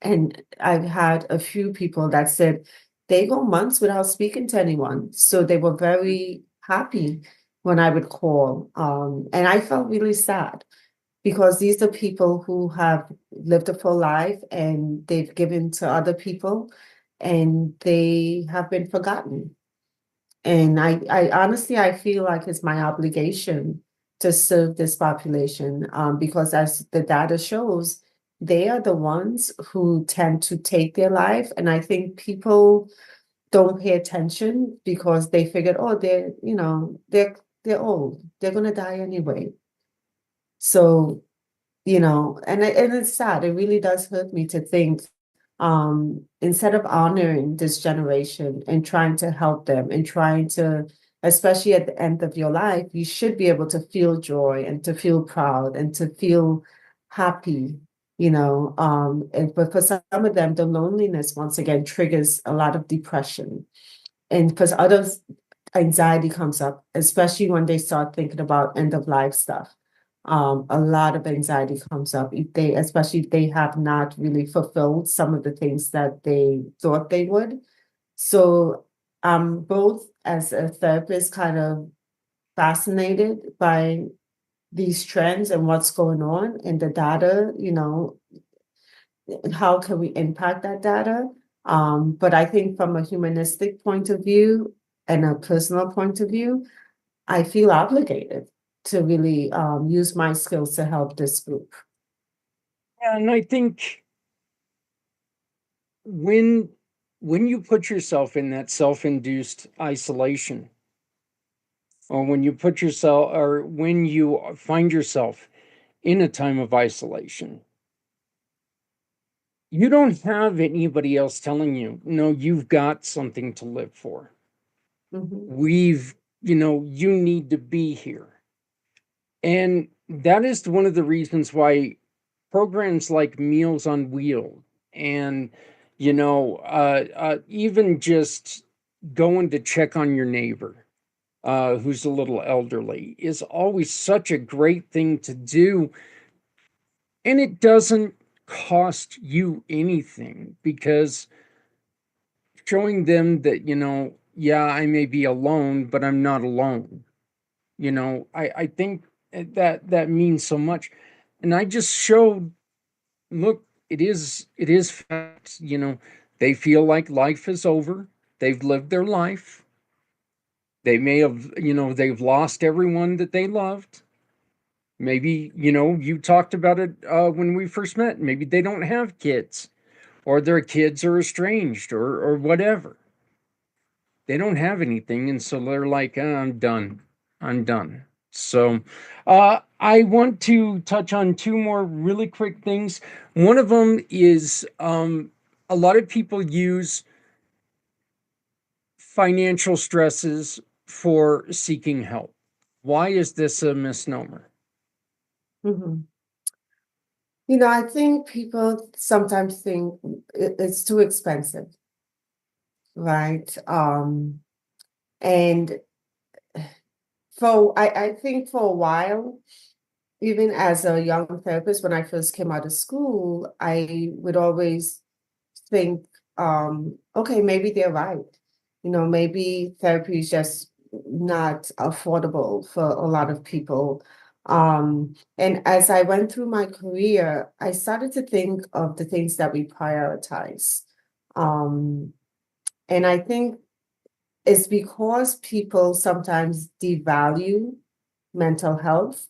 And I've had a few people that said they go months without speaking to anyone. So they were very happy when I would call. And I felt really sad because these are people who have lived a full life and they've given to other people and they have been forgotten. And I honestly, I feel like it's my obligation to serve this population, because as the data shows, they are the ones who tend to take their life. And I think people don't pay attention because they figured, oh, they're old, they're gonna die anyway. So, and it's sad. It really does hurt me to think, instead of honoring this generation and trying to help them and trying to, especially at the end of your life, you should be able to feel joy and to feel proud and to feel happy, but for some of them, the loneliness once again triggers a lot of depression. And because others, anxiety comes up, especially when they start thinking about end of life stuff. A lot of anxiety comes up if especially if they have not really fulfilled some of the things that they thought they would. So I'm both as a therapist kind of fascinated by these trends and what's going on in the data, how can we impact that data? But I think from a humanistic point of view and a personal point of view, I feel obligated to really use my skills to help this group. Yeah, and I think when when you put yourself in that self-induced isolation, or when you put yourself, or when you find yourself in a time of isolation, you don't have anybody else telling you, no, you've got something to live for. Mhm. We've, you need to be here. And that is one of the reasons why programs like Meals on Wheels and, even just going to check on your neighbor who's a little elderly is always such a great thing to do. And it doesn't cost you anything because showing them that, yeah, I may be alone, but I'm not alone. I think that means so much. And I just showed, look, it is fact, they feel like life is over. They've lived their life. They may have, they've lost everyone that they loved, Maybe, you talked about it when we first met. Maybe they don't have kids, or their kids are estranged, or whatever. They don't have anything, and so they're like, I'm done. I'm done. So, I want to touch on two more really quick things. One of them is a lot of people use financial stresses for seeking help. Why is this a misnomer? Mhm. I think people sometimes think it's too expensive, right? And I think for a while, even as a young therapist, when I first came out of school, I would always think, okay, maybe they're right. Maybe therapy is just not affordable for a lot of people. And as I went through my career, I started to think of the things that we prioritize. Um, and I think it's because people sometimes devalue mental health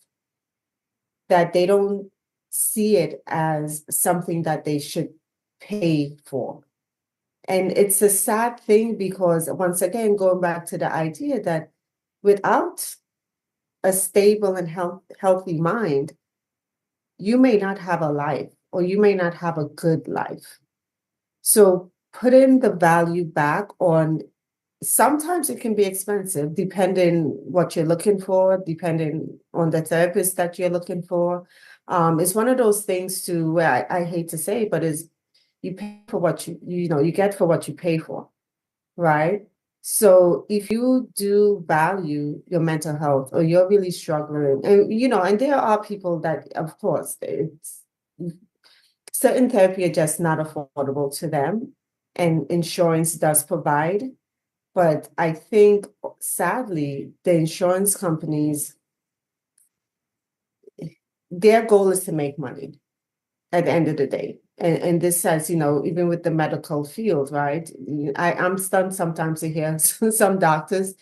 that they don't see it as something that they should pay for. And it's a sad thing because, once again, going back to the idea that without a stable and healthy mind, you may not have a life or you may not have a good life. So putting the value back on, sometimes it can be expensive depending what you're looking for, depending on the therapist that you're looking for. It's one of those things too where I hate to say, but is you pay for what you get for what you pay for, right? So if you do value your mental health or you're really struggling, and there are people that, of course, it's certain therapy are just not affordable to them, and insurance does provide. But I think, sadly, the insurance companies, their goal is to make money at the end of the day. And this says, even with the medical field, right? I'm stunned sometimes to hear some doctors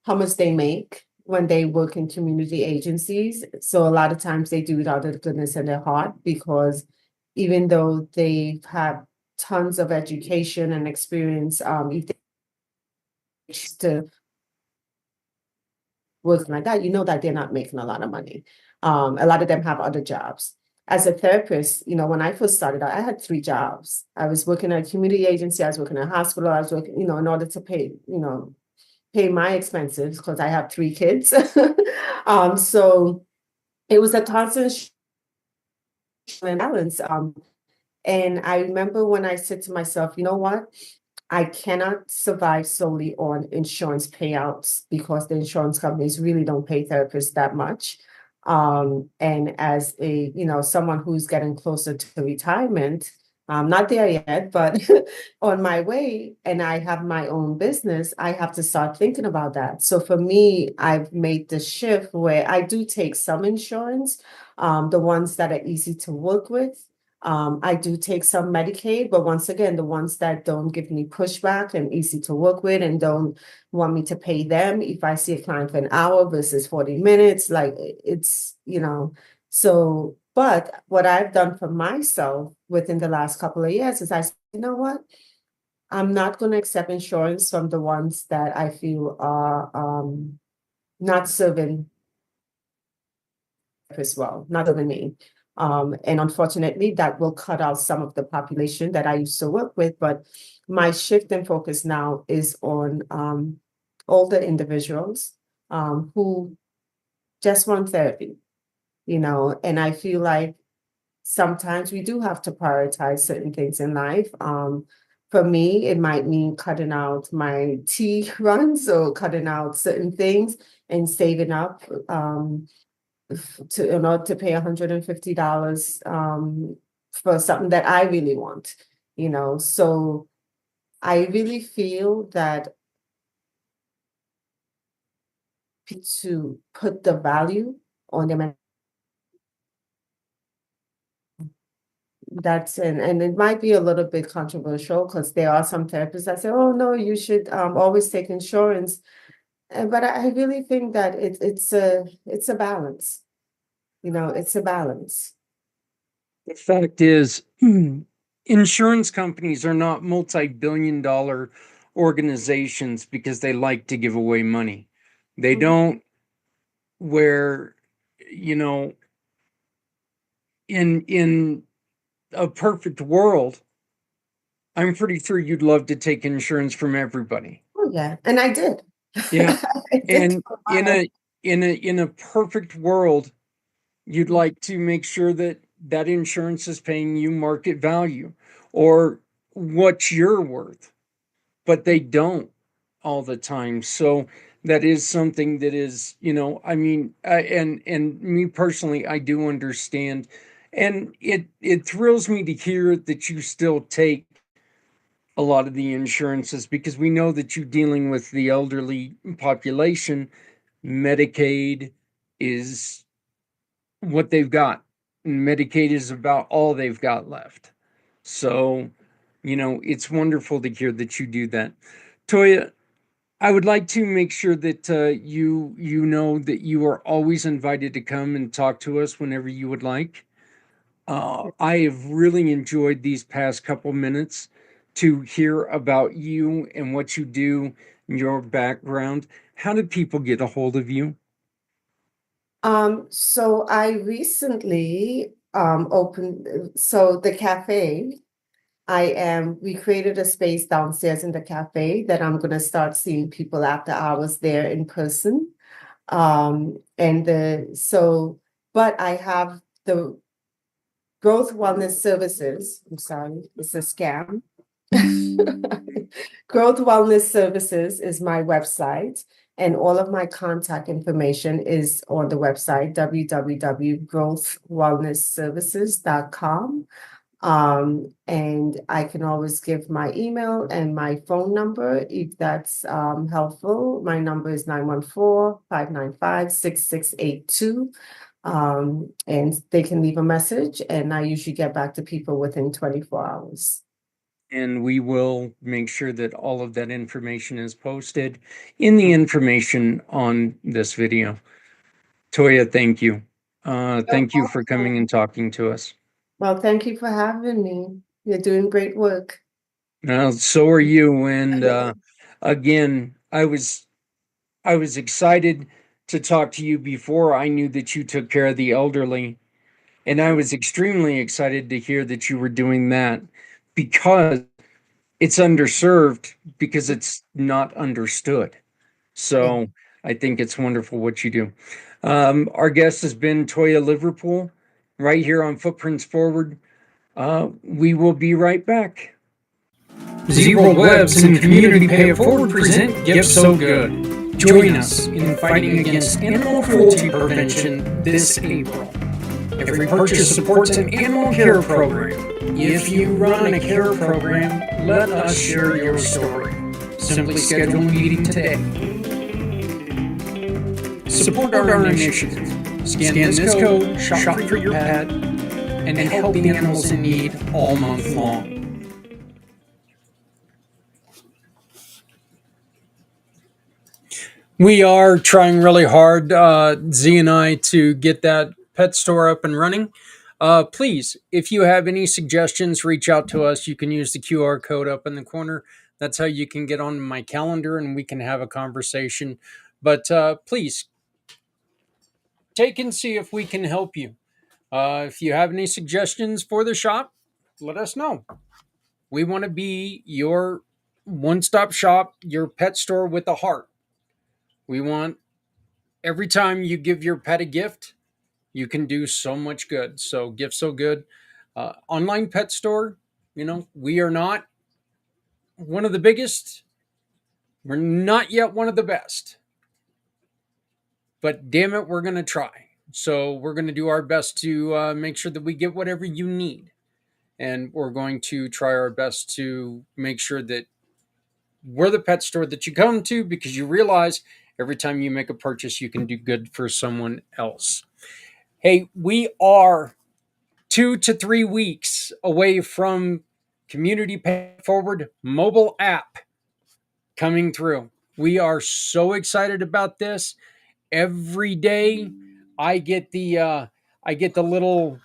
how much they make when they work in community agencies. So a lot of times they do it out of the goodness of their heart, because even though they've had tons of education and experience, if they choose to working like that, that they're not making a lot of money. A lot of them have other jobs. As a therapist, when I first started out, I had three jobs. I was working at a community agency, I was working at a hospital, I was working, in order to pay my expenses because I have three kids. So it was a constant balance. And I remember when I said to myself, you know what? I cannot survive solely on insurance payouts because the insurance companies really don't pay therapists that much. And as someone who's getting closer to retirement, I'm not there yet, but on my way, and I have my own business, I have to start thinking about that. So for me, I've made the shift where I do take some insurance, the ones that are easy to work with. I do take some Medicaid, but once again, the ones that don't give me pushback and easy to work with and don't want me to pay them if I see a client for an hour versus 40 minutes, like so, but what I've done for myself within the last couple of years is I said, you know what? I'm not going to accept insurance from the ones that I feel are not serving as well, not serving me. And unfortunately, that will cut out some of the population that I used to work with. But my shift in focus now is on older individuals who just want therapy, and I feel like sometimes we do have to prioritize certain things in life. For me, it might mean cutting out my tea runs or cutting out certain things and saving up. To in order to pay $150 for something that I really want, So I really feel that to put the value on them, and it might be a little bit controversial because there are some therapists that say, "Oh no, you should always take insurance," but I really think that it's a balance. It's a balance. The fact is, insurance companies are not multi-billion-dollar organizations because they like to give away money. They Mhm. don't, where, you know, in a perfect world, I'm pretty sure you'd love to take insurance from everybody. Oh, yeah. And I did. Yeah. I did And for a in while. a perfect world, you'd Mhm. like to make sure that that insurance is paying you market value or what you're worth, but they don't all the time. So that is something that is, I mean, and me personally, I do understand, and it thrills me to hear that you still take a lot of the insurances because we know that you're dealing with the elderly population. Medicaid is what they've got. Medicaid is about all they've got left. So, it's wonderful to hear that you do that. Toya, I would like to make sure that you know that you are always invited to come and talk to us whenever you would like. I have really enjoyed these past couple minutes to hear about you and what you do, your background. How did people get a hold of you? So I recently opened so the cafe. We created a space downstairs in the cafe that I'm gonna start seeing people after hours there in person. And the so but I have the Growth Wellness Services. I'm sorry, it's a scam. Growth Wellness Services is my website, and all of my contact information is on the website www.growthwellnessservices.com. And I can always give my email and my phone number if that's helpful. My number is 914-595-6682. And they can leave a message, and I usually get back to people within 24 hours. And we will make sure that all of that information is posted in the information on this video. Toya, thank you. You're Thank you for coming welcome. and talking to us. Well, thank you for having me. You're doing great work. So are you. And again, I was excited to talk to you before I knew that you took care of the elderly. And I was extremely excited to hear that you were doing that because it's underserved, because it's not understood. Yeah. So I think it's wonderful what you do. Our guest has been Toya Liverpool right here on Footprints Forward. We will be right back. Z-World Webs and Community Pay It Forward present Gifts So Good. Join us in fighting against animal cruelty prevention this April. Every purchase supports an animal care program. If you run a care program, let us share your story. Simply schedule a meeting today. Support our initiative. Scan this code, shop for your pet, and help the animals in need all month long. We are trying really hard, Z and I, to get that pet store up and running. Please, if you have any suggestions, reach out to us. You can use the QR code up in the corner. That's how you can get on my calendar and we can have a conversation. But please take and see if we can help you. If you have any suggestions for the shop, let us know. We want to be your one stop shop, your pet store with a heart. We want every time you give your pet a gift, you can do so much good. So, Gift So Good, online pet store. We are not one of the biggest. We're not yet one of the best, but damn it, we're going to try. So, we're going to do our best to make sure that we get whatever you need. And we're going to try our best to make sure that we're the pet store that you come to because you realize every time you make a purchase, you can do good for someone else. Hey, we are 2 to 3 weeks away from Community Pay Forward mobile app coming through. We are so excited about this. Every day I get I get the little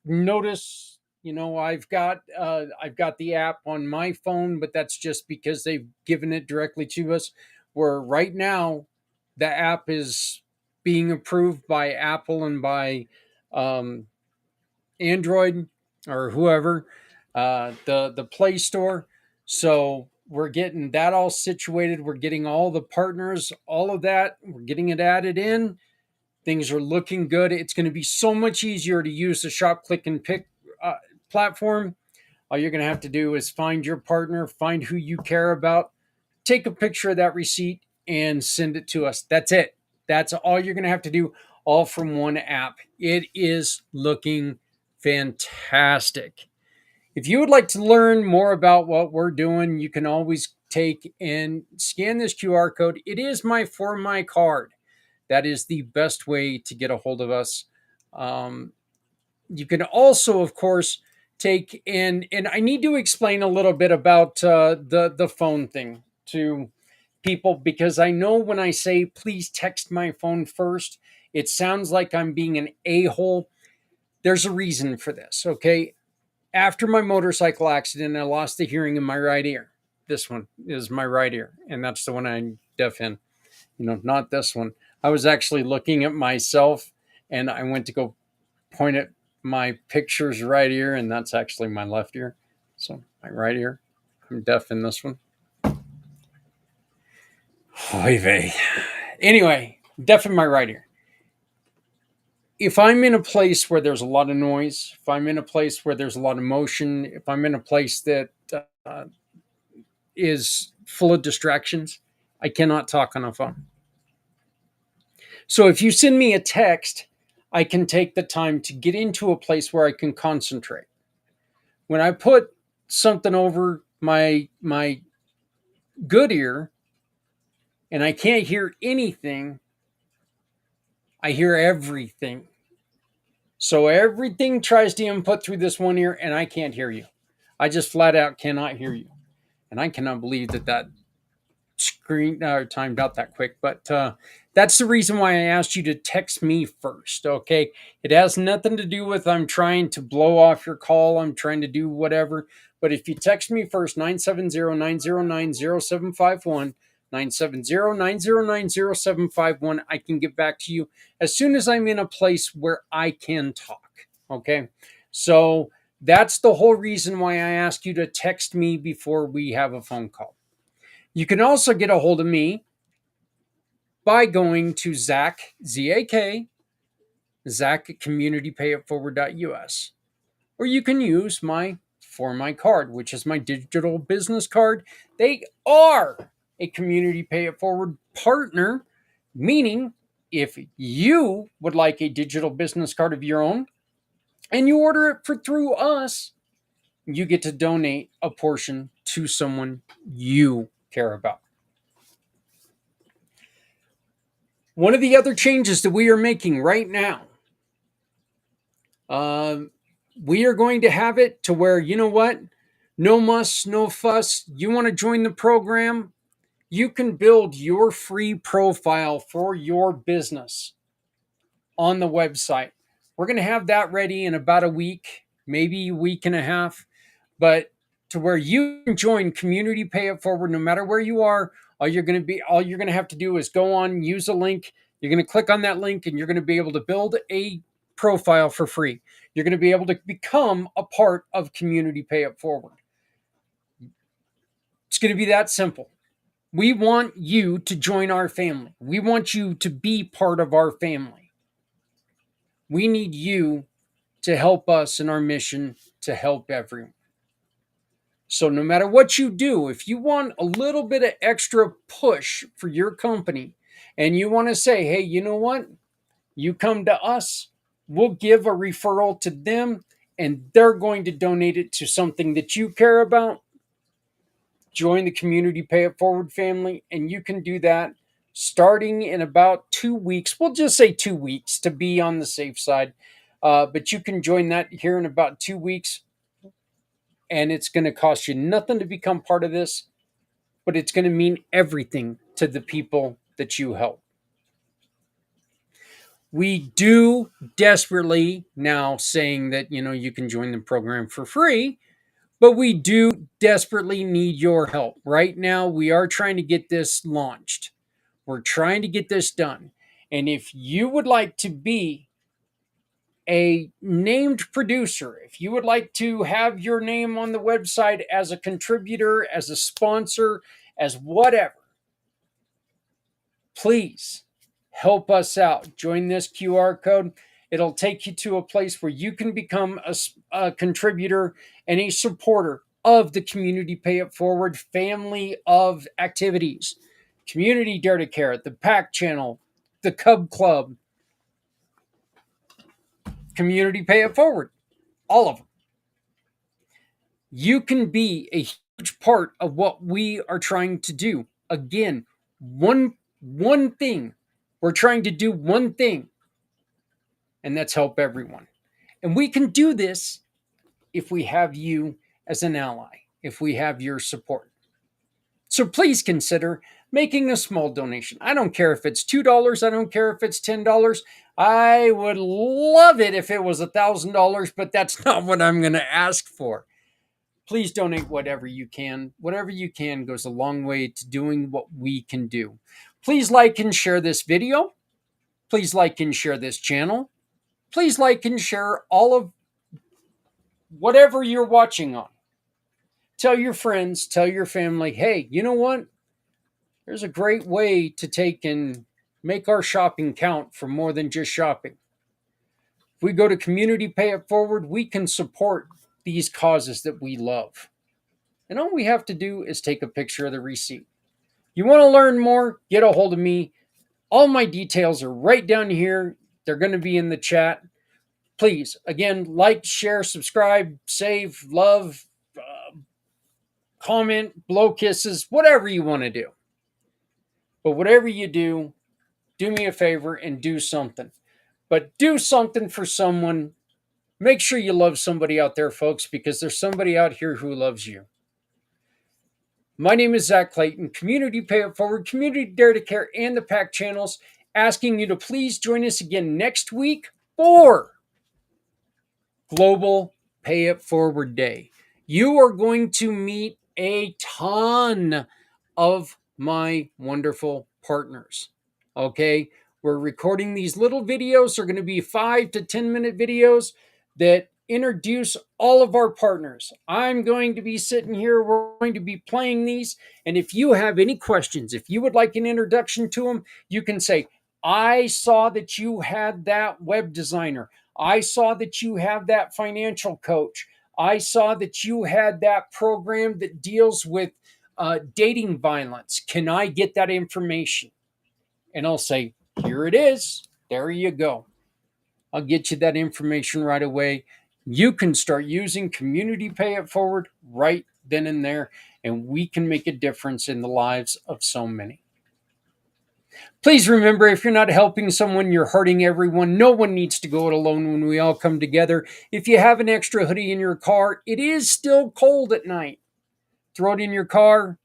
notice. I've got the app on my phone, but that's just because they've given it directly to us. Where right now, the app is being approved by Apple and by um, Android or whoever, the Play Store. So we're getting that all situated. We're getting all the partners, all of that. We're getting it added in. Things are looking good. It's going to be so much easier to use the shop, click, and pick platform. All you're going to have to do is find your partner, find who you care about, take a picture of that receipt, and send it to us. That's it. That's all you're going to have to do, all from one app. It is looking fantastic. If you would like to learn more about what we're doing, you can always take and scan this QR code. It is for my card. That is the best way to get a hold of us. You can also, of course, take and I need to explain a little bit about the phone thing to people, because I know when I say please text my phone first, it sounds like I'm being an a-hole. There's a reason for this, okay? After my motorcycle accident, I lost the hearing in my right ear. This one is my right ear, and that's the one I'm deaf in. Not this one. I was actually looking at myself, and I went to go point at my picture's right ear, and that's actually my left ear. So my right ear, I'm deaf in this one. Oy vey. Anyway, deaf in my right ear. If I'm in a place where there's a lot of noise, if I'm in a place where there's a lot of motion, if I'm in a place that is full of distractions, I cannot talk on a phone. So if you send me a text, I can take the time to get into a place where I can concentrate. When I put something over my good ear and I can't hear anything, I hear everything. So everything tries to input through this one ear, and I can't hear you. I just flat out cannot hear you. And I cannot believe that screen timed out that quick. But that's the reason why I asked you to text me first, okay? It has nothing to do with I'm trying to blow off your call. I'm trying to do whatever. But if you text me first, 970-909-0751, 970-909-0751, I can get back to you as soon as I'm in a place where I can talk, okay? So that's the whole reason why I asked you to text me before we have a phone call. You can also get a hold of me by going to Zak, Z-A-K, Zak at communitypayitforward.us. Or you can use my For My Card, which is my digital business card. They are a Community Pay It Forward partner, meaning if you would like a digital business card of your own and you order it through us, you get to donate a portion to someone you care about. One of the other changes that we are making right now, we are going to have it to where, you know what? No muss, no fuss. You want to join the program? You can build your free profile for your business on the website. We're going to have that ready in about a week, maybe a week and a half, but to where you can join Community Pay It Forward no matter where you are. All you're going to have to do is go on, use a link. You're going to click on that link and you're going to be able to build a profile for free. You're going to be able to become a part of Community Pay It Forward. It's going to be that simple. We want you to join our family. We want you to be part of our family. We need you to help us in our mission to help everyone. So no matter what you do, if you want a little bit of extra push for your company and you want to say, hey, you know what? You come to us, we'll give a referral to them and they're going to donate it to something that you care about. Join the Community Pay It Forward family, and you can do that starting in about 2 weeks. We'll just say 2 weeks to be on the safe side. But you can join that here in about 2 weeks. And it's going to cost you nothing to become part of this, but it's going to mean everything to the people that you help. We do desperately now saying that, you can join the program for free, but we do desperately need your help. Right now, we are trying to get this launched. We're trying to get this done. And if you would like to be a named producer, if you would like to have your name on the website as a contributor, as a sponsor, as whatever, please help us out. Join this QR code. It'll take you to a place where you can become a contributor and a supporter of the Community Pay It Forward family of activities. Community Dare to Care, the PAC channel, the Cub Club, Community Pay It Forward, all of them. You can be a huge part of what we are trying to do. Again, one thing. We're trying to do one thing, and that's help everyone. And we can do this if we have you as an ally, if we have your support. So please consider making a small donation. I don't care if it's $2, I don't care if it's $10. I would love it if it was $1,000, but that's not what I'm going to ask for. Please donate whatever you can. Whatever you can goes a long way to doing what we can do. Please like and share this video. Please like and share this channel. Please like and share all of whatever you're watching on. Tell your friends, tell your family, hey, you know what? There's a great way to take and make our shopping count for more than just shopping. If we go to Community Pay It Forward, we can support these causes that we love. And all we have to do is take a picture of the receipt. You want to learn more? Get a hold of me. All my details are right down here. They're going to be in the chat. Please, again, like, share, subscribe, save, love, comment, blow kisses, whatever you want to do. But whatever you do me a favor and do something. But do something for someone. Make sure you love somebody out there, folks, because there's somebody out here who loves you. My name is Zak Clayton, Community Pay It Forward, Community Dare to Care, and the PAC channels, asking you to please join us again next week for Global Pay It Forward Day. You are going to meet a ton of my wonderful partners. Okay, we're recording these little videos. They're going to be 5 to 10 minute videos that introduce all of our partners. I'm going to be sitting here. We're going to be playing these. And if you have any questions, if you would like an introduction to them, you can say, I saw that you had that web designer. I saw that you have that financial coach. I saw that you had that program that deals with dating violence. Can I get that information? And I'll say, here it is. There you go. I'll get you that information right away. You can start using Community Pay It Forward right then and there, and we can make a difference in the lives of so many. Please remember, if you're not helping someone, you're hurting everyone. No one needs to go it alone when we all come together. If you have an extra hoodie in your car, it is still cold at night. Throw it in your car.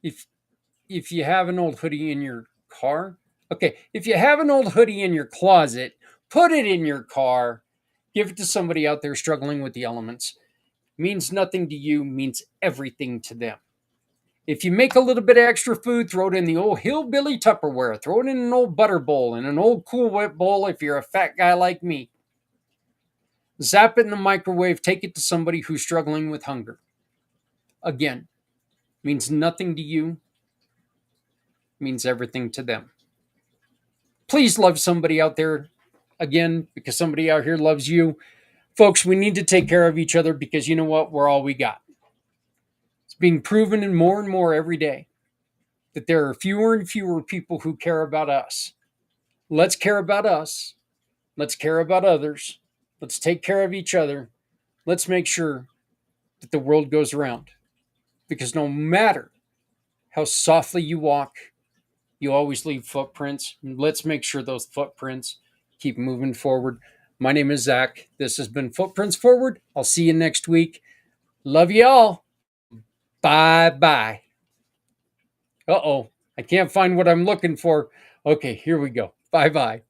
If you have an old hoodie in your car, okay, if you have an old hoodie in your closet, put it in your car. Give it to somebody out there struggling with the elements. Means nothing to you, means everything to them. If you make a little bit of extra food, throw it in the old hillbilly Tupperware. Throw it in an old butter bowl, in an old Cool Whip bowl if you're a fat guy like me. Zap it in the microwave. Take it to somebody who's struggling with hunger. Again, means nothing to you, means everything to them. Please love somebody out there, again, because somebody out here loves you. Folks, we need to take care of each other because you know what? We're all we got. It's being proven and more every day that there are fewer and fewer people who care about us. Let's care about us. Let's care about others. Let's take care of each other. Let's make sure that the world goes around. Because no matter how softly you walk, you always leave footprints. Let's make sure those footprints keep moving forward. My name is Zak. This has been Footprints Forward. I'll see you next week. Love you all. Bye-bye. Uh-oh. I can't find what I'm looking for. Okay, here we go. Bye-bye.